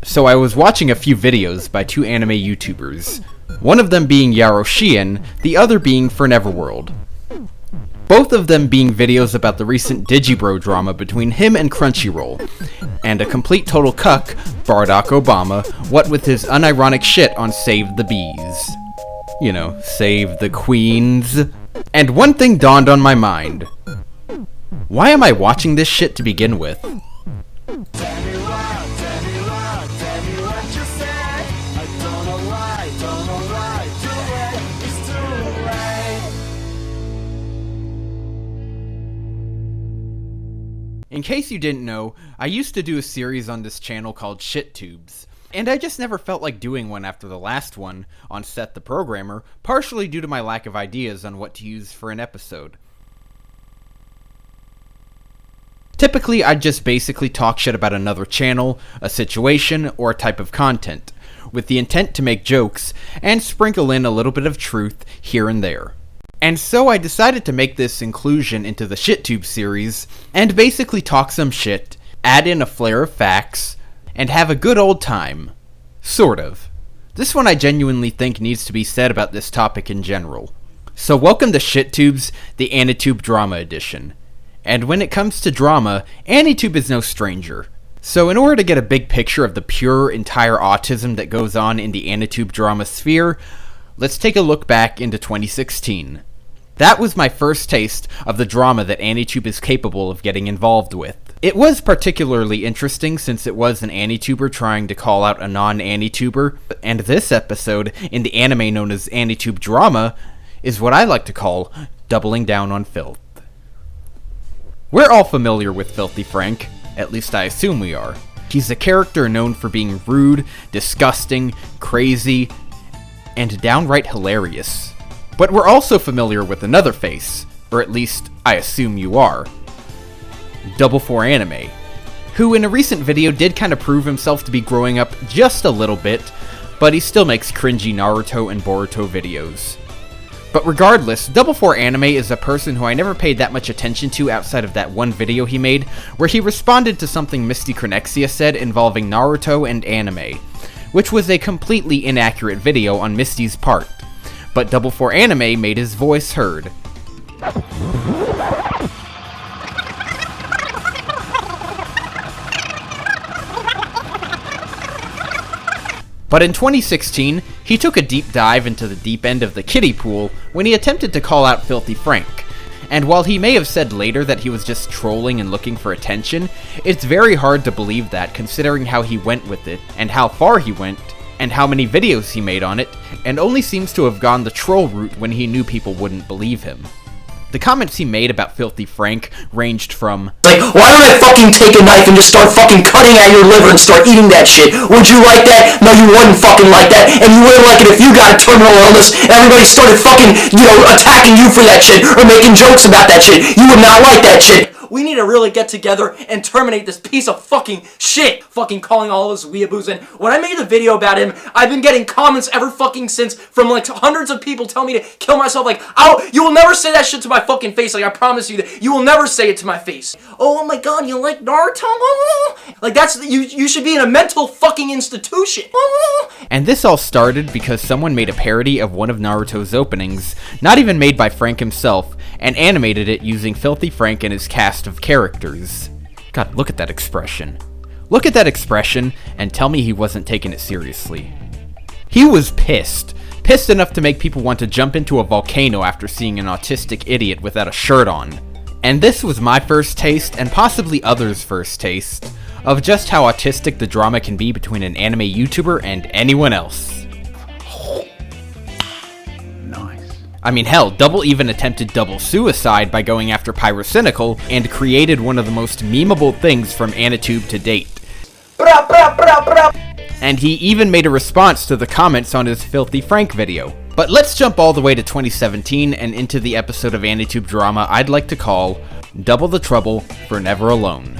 So I was watching a few videos by two anime YouTubers, one of them being Yaroshian, the other being Forneworld. Both of them being videos about the recent Digibro drama between him and Crunchyroll, and a complete total cuck, Barack Obama, what with his unironic shit on Save the Bees. You know, save the queens. And one thing dawned on my mind. Why am I watching this shit to begin with? In case you didn't know, I used to do a series on this channel called Shittubes, and I just never felt like doing one after the last one, on Seth the Programmer, partially due to my lack of ideas on what to use for an episode. Typically, I'd just basically talk shit about another channel, a situation, or a type of content, with the intent to make jokes, and sprinkle in a little bit of truth here and there. And so I decided to make this inclusion into the Shittube series, and basically talk some shit, add in a flair of facts, and have a good old time. Sort of. This one I genuinely think needs to be said about this topic in general. So welcome to Shittubes, the Anitube Drama Edition. And when it comes to drama, Anitube is no stranger. So in order to get a big picture of the pure, entire autism that goes on in the Anitube drama sphere, let's take a look back into 2016. That was my first taste of the drama that Anitube is capable of getting involved with. It was particularly interesting since it was an Anituber trying to call out a non-Anituber, and this episode, in the anime known as Anitube Drama, is what I like to call doubling down on filth. We're all familiar with Filthy Frank, at least I assume we are. He's a character known for being rude, disgusting, crazy, and downright hilarious. But we're also familiar with another face, or at least I assume you are. Double4 Anime, who in a recent video did kind of prove himself to be growing up just a little bit, but he still makes cringy Naruto and Boruto videos. But regardless, Double4 Anime is a person who I never paid that much attention to outside of that one video he made, where he responded to something Misty Cronexia said involving Naruto and anime, which was a completely inaccurate video on Misty's part. But Double4 Anime made his voice heard. But in 2016, he took a deep dive into the deep end of the kiddie pool when he attempted to call out Filthy Frank. And while he may have said later that he was just trolling and looking for attention, it's very hard to believe that considering how he went with it, and how far he went, and how many videos he made on it, and only seems to have gone the troll route when he knew people wouldn't believe him. The comments he made about Filthy Frank ranged from, like, why don't I fucking take a knife and just start fucking cutting at your liver and start eating that shit? Would you like that? No, you wouldn't fucking like that, and you wouldn't like it if you got a terminal illness and everybody started fucking, attacking you for that shit, or making jokes about that shit. You would not like that shit. We need to really get together and terminate this piece of fucking shit. Fucking calling all those weeaboos. And when I made the video about him, I've been getting comments ever fucking since from like hundreds of people telling me to kill myself. Like, you will never say that shit to my fucking face. Like, I promise you that you will never say it to my face. Oh my god, you like Naruto? Like, that's, you should be in a mental fucking institution. And this all started because someone made a parody of one of Naruto's openings, not even made by Frank himself, and animated it using Filthy Frank and his cast of characters. God, look at that expression. Look at that expression and tell me he wasn't taking it seriously. He was pissed. Pissed enough to make people want to jump into a volcano after seeing an autistic idiot without a shirt on. And this was my first taste, and possibly others' first taste, of just how autistic the drama can be between an anime YouTuber and anyone else. I mean, hell, Double even attempted double suicide by going after Pyrocynical and created one of the most memeable things from Anitube to date. And he even made a response to the comments on his Filthy Frank video. But let's jump all the way to 2017 and into the episode of Anitube drama I'd like to call Double the Trouble for Never Alone.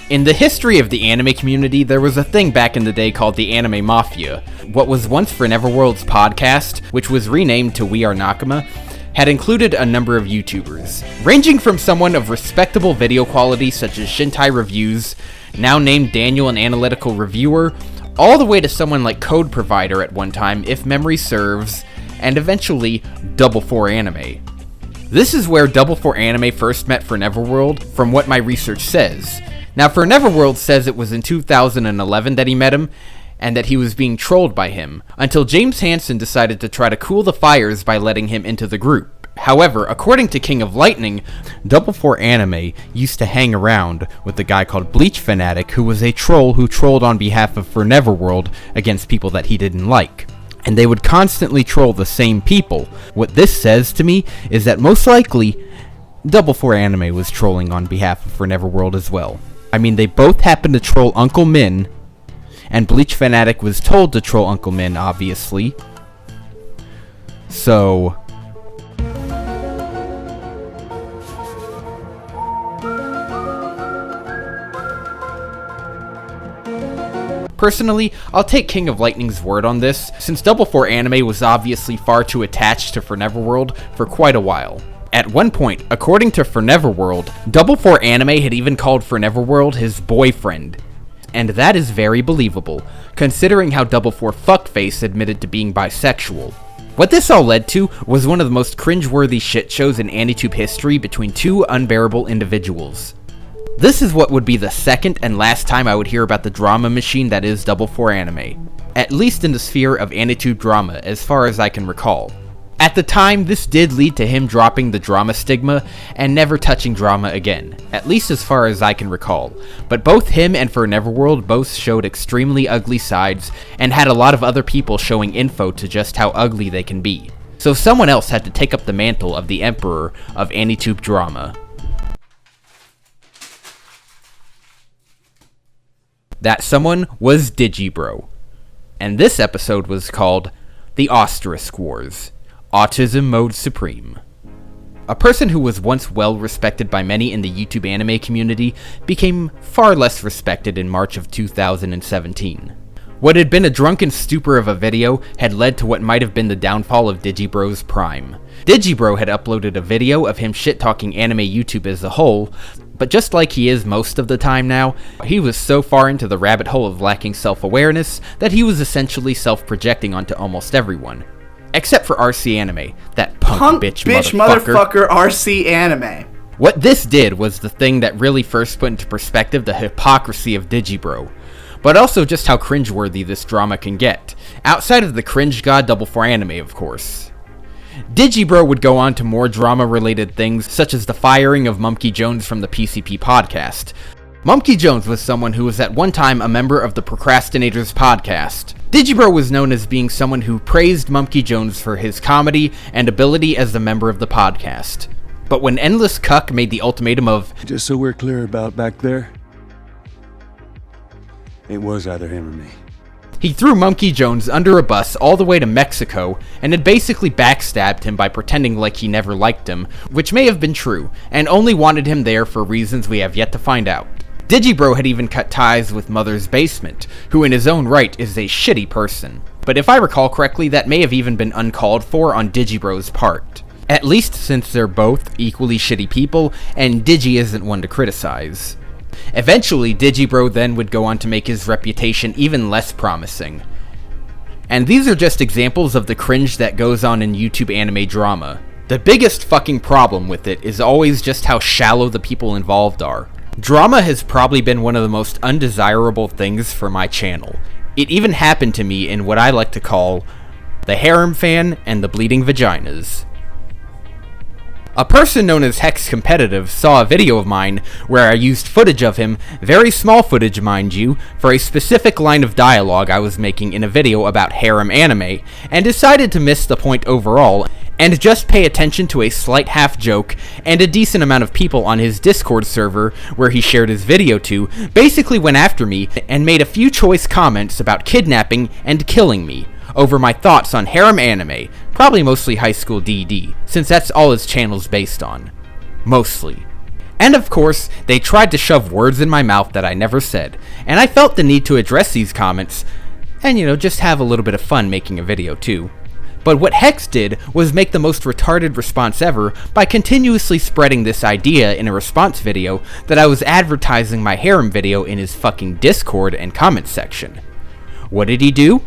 In the history of the anime community, there was a thing back in the day called the anime mafia. What was once Forneworld's podcast, which was renamed to We Are Nakama, had included a number of YouTubers, ranging from someone of respectable video quality such as Shintai Reviews, now named Daniel, an analytical reviewer, all the way to someone like Code Provider at one time, if memory serves, and eventually Double4 Anime. This is where Double4 Anime first met Forneworworld, from what my research says. Now, Forneworworld says it was in 2011 that he met him, and that he was being trolled by him, until James Hansen decided to try to cool the fires by letting him into the group. However, according to King of Lightning, Double4 Anime used to hang around with a guy called Bleach Fanatic, who was a troll who trolled on behalf of Forneworworld against people that he didn't like. And they would constantly troll the same people. What this says to me is that most likely, Double4 Anime was trolling on behalf of Forneworworld as well. I mean, they both happened to troll Uncle Min, and Bleach Fanatic was told to troll Uncle Min, obviously. So... personally, I'll take King of Lightning's word on this, since Double4 Anime was obviously far too attached to Forneworworld for quite a while. At one point, according to Forneworworld, Double4 Anime had even called Forneworworld his boyfriend. And that is very believable, considering how Double4 Fuckface admitted to being bisexual. What this all led to was one of the most cringeworthy shit shows in Anitube history between two unbearable individuals. This is what would be the second and last time I would hear about the drama machine that is Double4 Anime. At least in the sphere of Anitube drama, as far as I can recall. At the time, this did lead to him dropping the drama stigma and never touching drama again, at least as far as I can recall. But both him and Forneworworld both showed extremely ugly sides and had a lot of other people showing info to just how ugly they can be. So someone else had to take up the mantle of the emperor of Anitube drama. That someone was Digibro, and this episode was called The Asterisk Wars, Autism Mode Supreme. A person who was once well respected by many in the YouTube anime community became far less respected in March of 2017. What had been a drunken stupor of a video had led to what might have been the downfall of Digibro's prime. Digibro had uploaded a video of him shit-talking anime YouTube as a whole, but just like he is most of the time now, he was so far into the rabbit hole of lacking self-awareness that he was essentially self-projecting onto almost everyone. Except for RC Anime, that punk bitch motherfucker RC Anime. What this did was the thing that really first put into perspective the hypocrisy of Digibro, but also just how cringeworthy this drama can get, outside of the cringe god Double4 Anime, of course. Digibro would go on to more drama-related things, such as the firing of Mumkey Jones from the PCP podcast. Mumkey Jones was someone who was at one time a member of the Procrastinators podcast. Digibro was known as being someone who praised Mumkey Jones for his comedy and ability as a member of the podcast. But when Endless Cuck made the ultimatum of, just so we're clear about back there, it was either him or me. He threw Mumkey Jones under a bus all the way to Mexico and had basically backstabbed him by pretending like he never liked him, which may have been true, and only wanted him there for reasons we have yet to find out. Digibro had even cut ties with Mother's Basement, who in his own right is a shitty person. But if I recall correctly, that may have even been uncalled for on Digibro's part. At least since they're both equally shitty people, and Digi isn't one to criticize. Eventually, Digibro then would go on to make his reputation even less promising. And these are just examples of the cringe that goes on in YouTube anime drama. The biggest fucking problem with it is always just how shallow the people involved are. Drama has probably been one of the most undesirable things for my channel. It even happened to me in what I like to call the harem fan and the bleeding vaginas. A person known as Hex Competitive saw a video of mine where I used footage of him, very small footage mind you, for a specific line of dialogue I was making in a video about harem anime, and decided to miss the point overall, and just pay attention to a slight half joke, and a decent amount of people on his Discord server, where he shared his video to, basically went after me and made a few choice comments about kidnapping and killing me, over my thoughts on harem anime, probably mostly High School DD, since that's all his channel's based on. Mostly. And of course, they tried to shove words in my mouth that I never said, and I felt the need to address these comments, and just have a little bit of fun making a video too. But what Hex did was make the most retarded response ever by continuously spreading this idea in a response video that I was advertising my harem video in his fucking Discord and comment section. What did he do?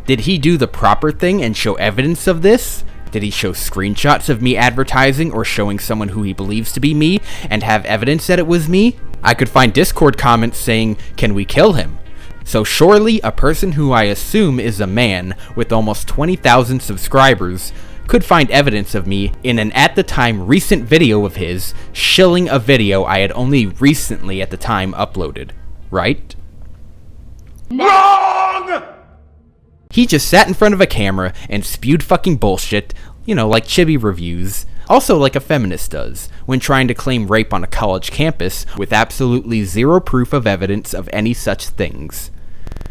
Did he do the proper thing and show evidence of this? Did he show screenshots of me advertising or showing someone who he believes to be me and have evidence that it was me? I could find Discord comments saying, "Can we kill him?" So surely a person who I assume is a man with almost 20,000 subscribers could find evidence of me in an at the time recent video of his shilling a video I had only recently at the time uploaded, right? Wrong! He just sat in front of a camera and spewed fucking bullshit, like chibi reviews, also like a feminist does, when trying to claim rape on a college campus with absolutely zero proof of evidence of any such things.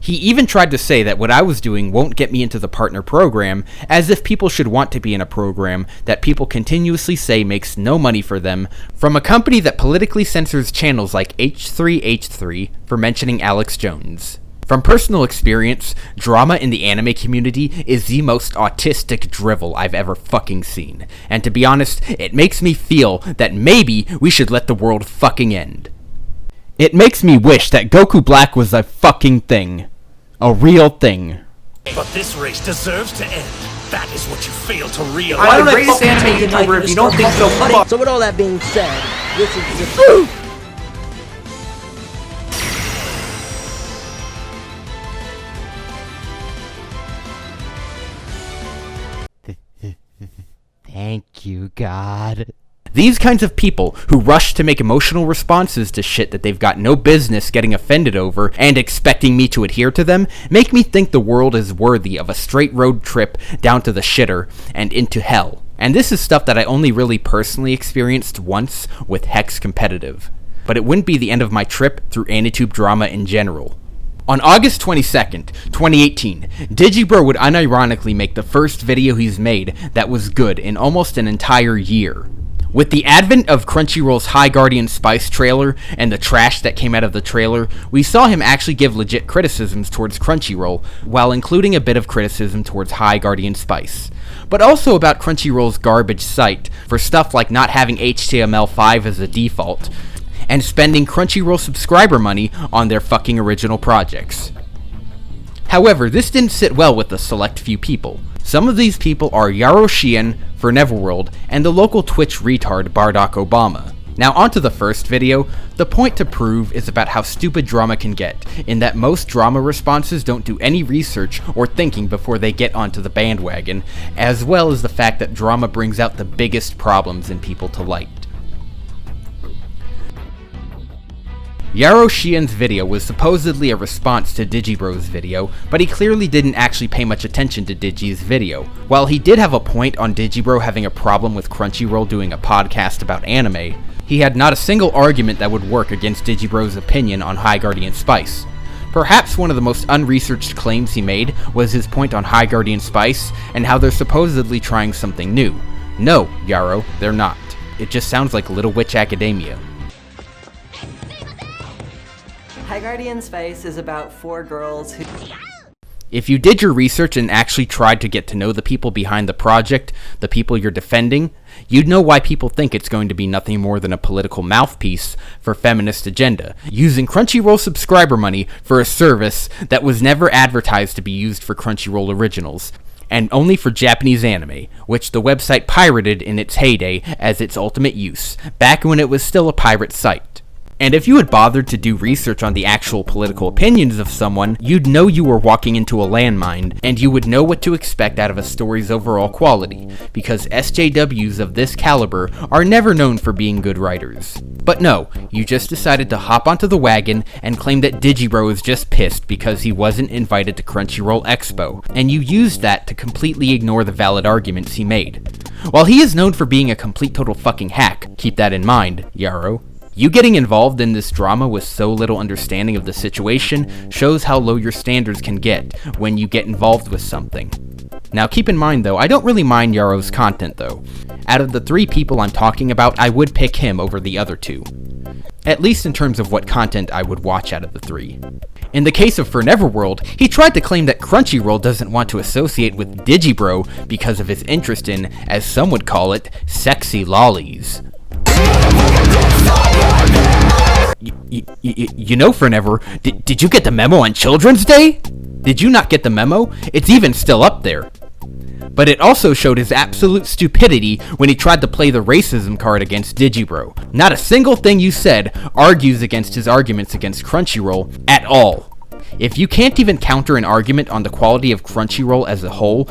He even tried to say that what I was doing won't get me into the partner program, as if people should want to be in a program that people continuously say makes no money for them, from a company that politically censors channels like H3H3 for mentioning Alex Jones. From personal experience, drama in the anime community is the most autistic drivel I've ever fucking seen, and to be honest, it makes me feel that maybe we should let the world fucking end. It makes me wish that Goku Black was a fucking thing. A real thing. But this race deserves to end. That is what you fail to realize. I'm the greatest anime YouTuber if you don't think so. So with all that being said, this is just... Thank you, God. These kinds of people who rush to make emotional responses to shit that they've got no business getting offended over and expecting me to adhere to them make me think the world is worthy of a straight road trip down to the shitter and into hell. And this is stuff that I only really personally experienced once with Hex Competitive. But it wouldn't be the end of my trip through Anitube drama in general. On August 22nd, 2018, Digibro would unironically make the first video he's made that was good in almost an entire year. With the advent of Crunchyroll's High Guardian Spice trailer and the trash that came out of the trailer, we saw him actually give legit criticisms towards Crunchyroll, while including a bit of criticism towards High Guardian Spice. But also about Crunchyroll's garbage site, for stuff like not having HTML5 as a default, and spending Crunchyroll subscriber money on their fucking original projects. However, this didn't sit well with a select few people. Some of these people are Yaro Shian, Forneworld, and the local Twitch retard Bardock Obama. Now onto the first video. The point to prove is about how stupid drama can get, in that most drama responses don't do any research or thinking before they get onto the bandwagon, as well as the fact that drama brings out the biggest problems in people to light. Yaro Shian's video was supposedly a response to Digibro's video, but he clearly didn't actually pay much attention to Digi's video. While he did have a point on Digibro having a problem with Crunchyroll doing a podcast about anime, he had not a single argument that would work against Digibro's opinion on High Guardian Spice. Perhaps one of the most unresearched claims he made was his point on High Guardian Spice and how they're supposedly trying something new. No, Yaro, they're not. It just sounds like Little Witch Academia. High Guardian Spice is about 4 girls who... If you did your research and actually tried to get to know the people behind the project, the people you're defending, you'd know why people think it's going to be nothing more than a political mouthpiece for feminist agenda, using Crunchyroll subscriber money for a service that was never advertised to be used for Crunchyroll originals, and only for Japanese anime, which the website pirated in its heyday as its ultimate use, back when it was still a pirate site. And if you had bothered to do research on the actual political opinions of someone, you'd know you were walking into a landmine, and you would know what to expect out of a story's overall quality, because SJWs of this caliber are never known for being good writers. But no, you just decided to hop onto the wagon and claim that Digibro is just pissed because he wasn't invited to Crunchyroll Expo, and you used that to completely ignore the valid arguments he made. While he is known for being a complete total fucking hack, keep that in mind, Yaro. You getting involved in this drama with so little understanding of the situation shows how low your standards can get when you get involved with something. Now keep in mind though, I don't really mind Yaro's content though. Out of the 3 people I'm talking about, I would pick him over the other 2. At least in terms of what content I would watch out of the 3. In the case of Forneworld, he tried to claim that Crunchyroll doesn't want to associate with Digibro because of his interest in, as some would call it, sexy lollies. You know, Fornever, did you get the memo on Children's Day? Did you not get the memo? It's even still up there. But it also showed his absolute stupidity when he tried to play the racism card against Digibro. Not a single thing you said argues against his arguments against Crunchyroll at all. If you can't even counter an argument on the quality of Crunchyroll as a whole,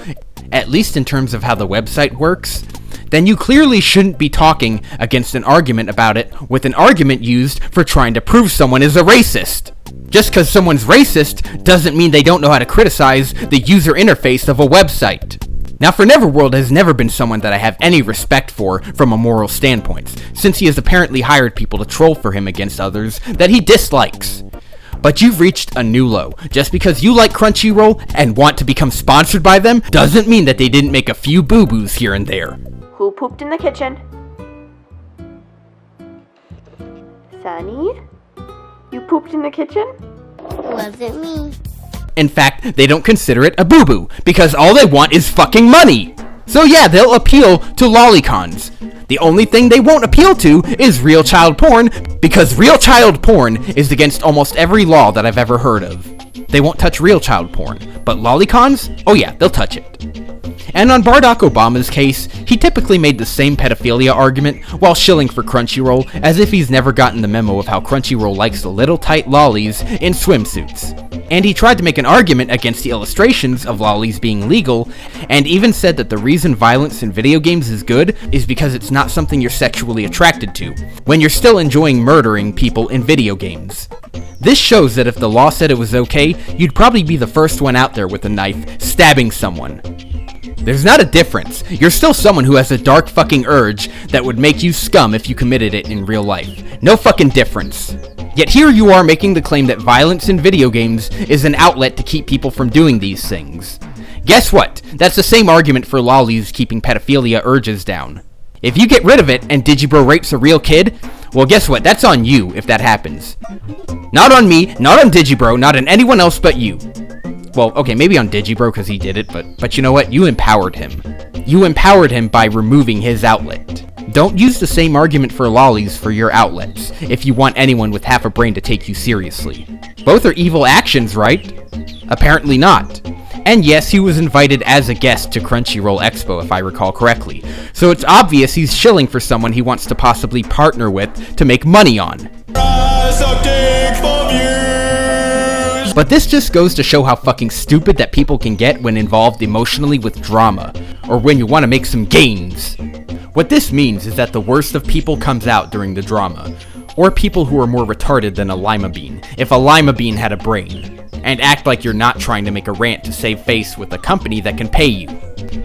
at least in terms of how the website works, then you clearly shouldn't be talking against an argument about it with an argument used for trying to prove someone is a racist. Just because someone's racist doesn't mean they don't know how to criticize the user interface of a website. Now, Forneworld has never been someone that I have any respect for from a moral standpoint, since he has apparently hired people to troll for him against others that he dislikes. But you've reached a new low. Just because you like Crunchyroll and want to become sponsored by them doesn't mean that they didn't make a few boo-boos here and there. Who pooped in the kitchen? Sunny? You pooped in the kitchen? Wasn't me. In fact, they don't consider it a boo-boo, because all they want is fucking money. So yeah, they'll appeal to lolicons. The only thing they won't appeal to is real child porn, because real child porn is against almost every law that I've ever heard of. They won't touch real child porn, but lolicons? Oh yeah, they'll touch it. And on Barack Obama's case, he typically made the same pedophilia argument while shilling for Crunchyroll, as if he's never gotten the memo of how Crunchyroll likes the little tight lollies in swimsuits. And he tried to make an argument against the illustrations of lollies being legal, and even said that the reason violence in video games is good is because it's not something you're sexually attracted to, when you're still enjoying murdering people in video games. This shows that if the law said it was okay, you'd probably be the first one out there with a knife, stabbing someone. There's not a difference. You're still someone who has a dark fucking urge that would make you scum if you committed it in real life. No fucking difference. Yet here you are making the claim that violence in video games is an outlet to keep people from doing these things. Guess what? That's the same argument for lollies keeping pedophilia urges down. If you get rid of it and Digibro rapes a real kid, well guess what? That's on you if that happens. Not on me, not on Digibro, not on anyone else but you. Well, okay, maybe on Digibro because he did it, but you know what? You empowered him. You empowered him by removing his outlet. Don't use the same argument for lollies for your outlets, if you want anyone with half a brain to take you seriously. Both are evil actions, right? Apparently not. And yes, he was invited as a guest to Crunchyroll Expo, if I recall correctly. So it's obvious he's shilling for someone he wants to possibly partner with to make money on. But this just goes to show how fucking stupid that people can get when involved emotionally with drama, or when you want to make some gains. What this means is that the worst of people comes out during the drama, or people who are more retarded than a lima bean, if a lima bean had a brain, and act like you're not trying to make a rant to save face with a company that can pay you.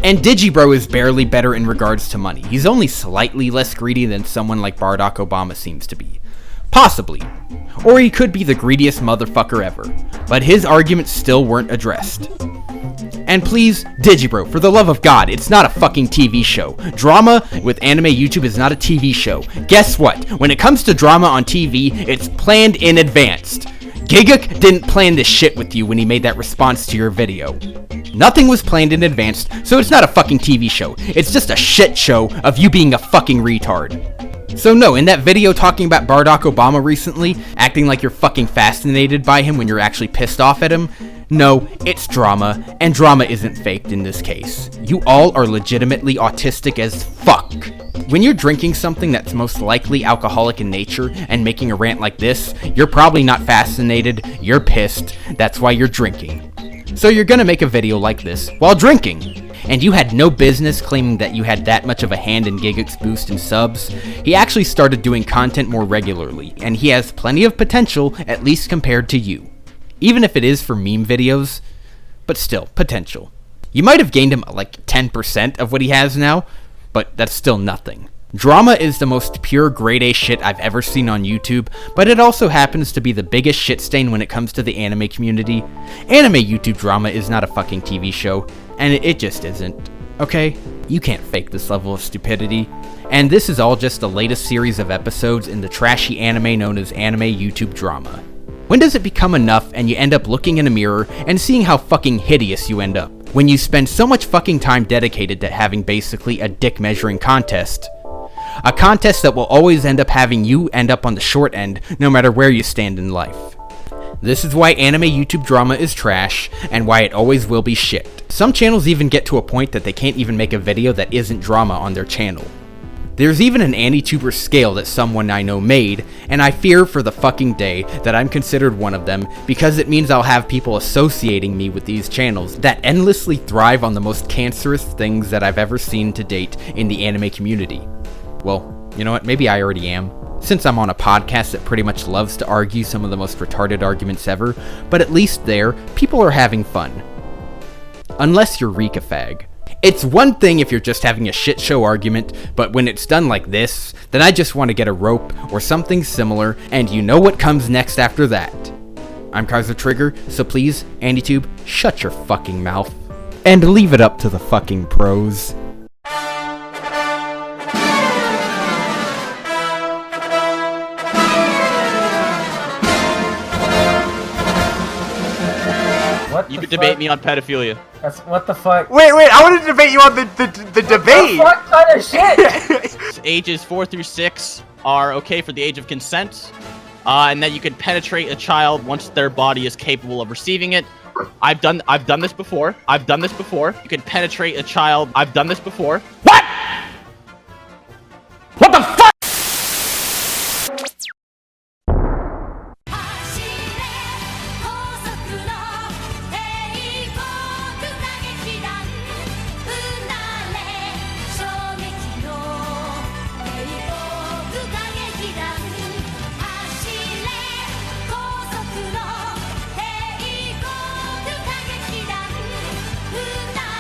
And Digibro is barely better in regards to money. He's only slightly less greedy than someone like Barack Obama seems to be. Possibly. Or he could be the greediest motherfucker ever. But his arguments still weren't addressed. And please, Digibro, for the love of God, it's not a fucking TV show. Drama with anime YouTube is not a TV show. Guess what? When it comes to drama on TV, it's planned in advance. Gigguk didn't plan this shit with you when he made that response to your video. Nothing was planned in advance, so it's not a fucking TV show. It's just a shit show of you being a fucking retard. So no, in that video talking about Barack Obama recently, acting like you're fucking fascinated by him when you're actually pissed off at him, no, it's drama, and drama isn't faked in this case. You all are legitimately autistic as fuck. When you're drinking something that's most likely alcoholic in nature and making a rant like this, you're probably not fascinated, you're pissed, that's why you're drinking. So you're gonna make a video like this while drinking. And you had no business claiming that you had that much of a hand in Gigguk's boost in subs. He actually started doing content more regularly, and he has plenty of potential, at least compared to you. Even if it is for meme videos, but still, potential. You might have gained him like 10% of what he has now, but that's still nothing. Drama is the most pure grade A shit I've ever seen on YouTube, but it also happens to be the biggest shit stain when it comes to the anime community. Anime YouTube drama is not a fucking TV show, and it just isn't. Okay? You can't fake this level of stupidity. And this is all just the latest series of episodes in the trashy anime known as anime YouTube drama. When does it become enough and you end up looking in a mirror and seeing how fucking hideous you end up? When you spend so much fucking time dedicated to having basically a dick measuring contest. A contest that will always end up having you end up on the short end, no matter where you stand in life. This is why anime YouTube drama is trash, and why it always will be shit. Some channels even get to a point that they can't even make a video that isn't drama on their channel. There's even an Anituber scale that someone I know made, and I fear for the fucking day that I'm considered one of them, because it means I'll have people associating me with these channels that endlessly thrive on the most cancerous things that I've ever seen to date in the anime community. Well, you know what, maybe I already am, since I'm on a podcast that pretty much loves to argue some of the most retarded arguments ever, but at least there, people are having fun. Unless you're Rika Fag. It's one thing if you're just having a shit show argument, but when it's done like this, then I just want to get a rope or something similar, and you know what comes next after that. I'm Kaiser Trigger, so please, Anitube, shut your fucking mouth. And leave it up to the fucking pros. You could debate me on pedophilia. That's what the fuck. Wait, I want to debate you on the debate. What kind of shit? Ages 4 through 6 are okay for the age of consent, and that you can penetrate a child once their body is capable of receiving it. I've done this before. You can penetrate a child. I've done this before. What?